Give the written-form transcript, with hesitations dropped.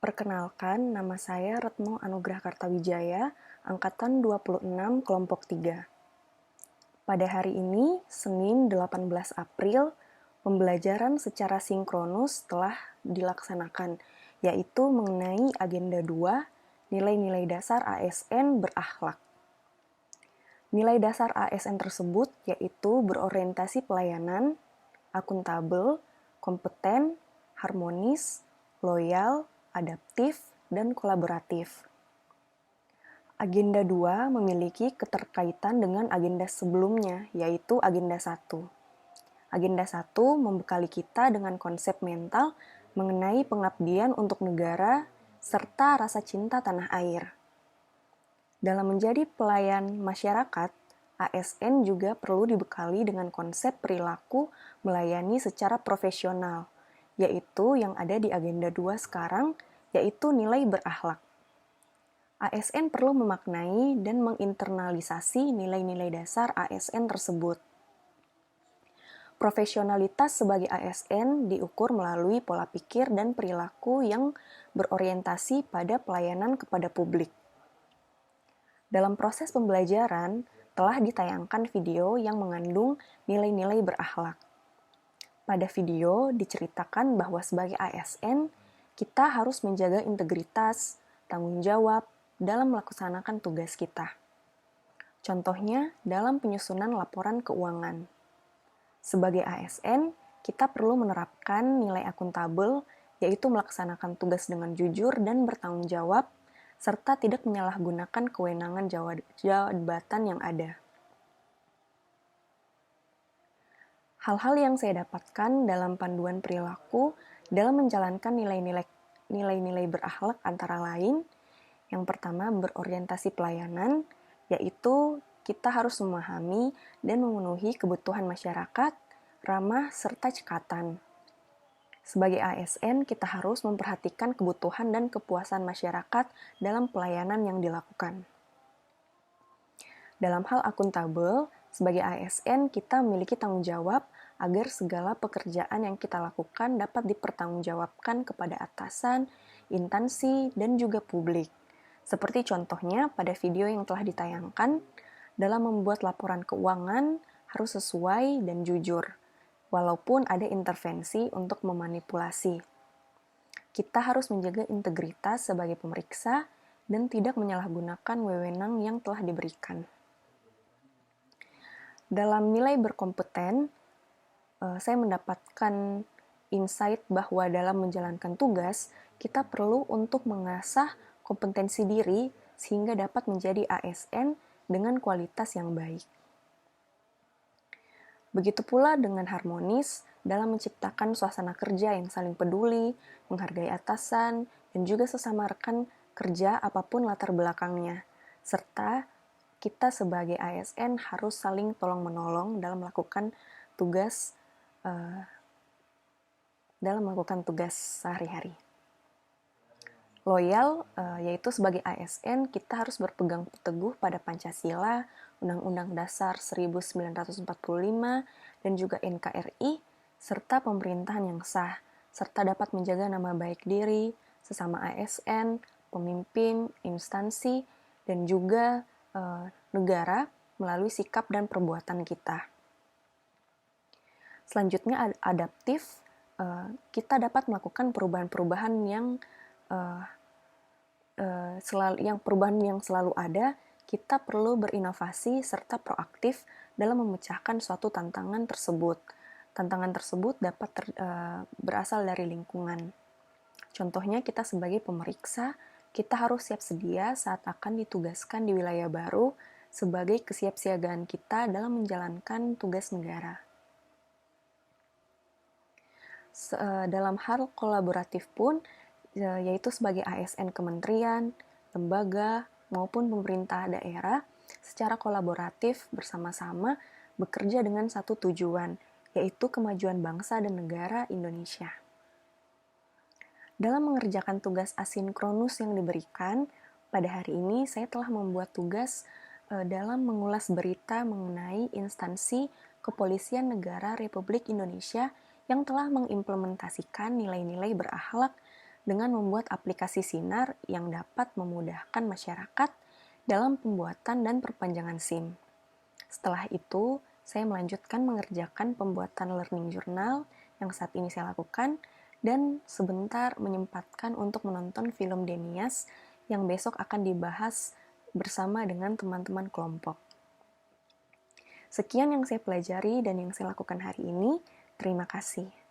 Perkenalkan, nama saya Retno Anugrah Kartawijaya, Angkatan 26, Kelompok 3. Pada hari ini, Senin 18 April, pembelajaran secara sinkronus telah dilaksanakan, yaitu mengenai Agenda 2, Nilai-nilai dasar ASN berakhlak. Nilai dasar ASN tersebut yaitu berorientasi pelayanan, akuntabel, kompeten, harmonis, loyal, adaptif, dan kolaboratif. Agenda 2 memiliki keterkaitan dengan agenda sebelumnya, yaitu Agenda 1. Agenda 1 membekali kita dengan konsep mental mengenai pengabdian untuk negara serta rasa cinta tanah air. Dalam menjadi pelayan masyarakat, ASN juga perlu dibekali dengan konsep perilaku melayani secara profesional, yaitu yang ada di Agenda 2 sekarang, yaitu nilai berakhlak. ASN perlu memaknai dan menginternalisasi nilai-nilai dasar ASN tersebut. Profesionalitas sebagai ASN diukur melalui pola pikir dan perilaku yang berorientasi pada pelayanan kepada publik. Dalam proses pembelajaran, telah ditayangkan video yang mengandung nilai-nilai berakhlak. Pada video diceritakan bahwa sebagai ASN, kita harus menjaga integritas, tanggung jawab dalam melaksanakan tugas kita. Contohnya dalam penyusunan laporan keuangan. Sebagai ASN, kita perlu menerapkan nilai akuntabel, yaitu melaksanakan tugas dengan jujur dan bertanggung jawab, serta tidak menyalahgunakan kewenangan jabatan yang ada. Hal-hal yang saya dapatkan dalam panduan perilaku dalam menjalankan nilai-nilai berakhlak antara lain, yang pertama berorientasi pelayanan, yaitu kita harus memahami dan memenuhi kebutuhan masyarakat, ramah, serta cekatan. Sebagai ASN, kita harus memperhatikan kebutuhan dan kepuasan masyarakat dalam pelayanan yang dilakukan. Dalam hal akuntabel, sebagai ASN, kita memiliki tanggung jawab agar segala pekerjaan yang kita lakukan dapat dipertanggungjawabkan kepada atasan, instansi, dan juga publik. Seperti contohnya pada video yang telah ditayangkan, dalam membuat laporan keuangan harus sesuai dan jujur, walaupun ada intervensi untuk memanipulasi. Kita harus menjaga integritas sebagai pemeriksa dan tidak menyalahgunakan wewenang yang telah diberikan. Dalam nilai berkompeten, saya mendapatkan insight bahwa dalam menjalankan tugas, kita perlu untuk mengasah kompetensi diri sehingga dapat menjadi ASN dengan kualitas yang baik. Begitu pula dengan harmonis dalam menciptakan suasana kerja yang saling peduli, menghargai atasan, dan juga sesama rekan kerja apapun latar belakangnya, serta kita sebagai ASN harus saling tolong-menolong dalam melakukan tugas sehari-hari. Loyal, yaitu sebagai ASN kita harus berpegang teguh pada Pancasila, Undang-Undang Dasar 1945, dan juga NKRI, serta pemerintahan yang sah, serta dapat menjaga nama baik diri, sesama ASN, pemimpin, instansi, dan juga negara melalui sikap dan perbuatan kita. Selanjutnya adaptif, kita dapat melakukan perubahan-perubahan yang selalu ada. Kita perlu berinovasi serta proaktif dalam memecahkan suatu tantangan tersebut. Tantangan tersebut dapat berasal dari lingkungan. Contohnya kita sebagai pemeriksa, kita harus siap sedia saat akan ditugaskan di wilayah baru sebagai kesiapsiagaan kita dalam menjalankan tugas negara. Dalam hal kolaboratif pun, yaitu sebagai ASN kementerian, lembaga, maupun pemerintah daerah, secara kolaboratif bersama-sama bekerja dengan satu tujuan, yaitu kemajuan bangsa dan negara Indonesia. Dalam mengerjakan tugas asinkronus yang diberikan, pada hari ini saya telah membuat tugas dalam mengulas berita mengenai instansi Kepolisian Negara Republik Indonesia yang telah mengimplementasikan nilai-nilai berakhlak dengan membuat aplikasi Sinar yang dapat memudahkan masyarakat dalam pembuatan dan perpanjangan SIM. Setelah itu, saya melanjutkan mengerjakan pembuatan learning journal yang saat ini saya lakukan, dan sebentar menyempatkan untuk menonton film Denias yang besok akan dibahas bersama dengan teman-teman kelompok. Sekian yang saya pelajari dan yang saya lakukan hari ini. Terima kasih.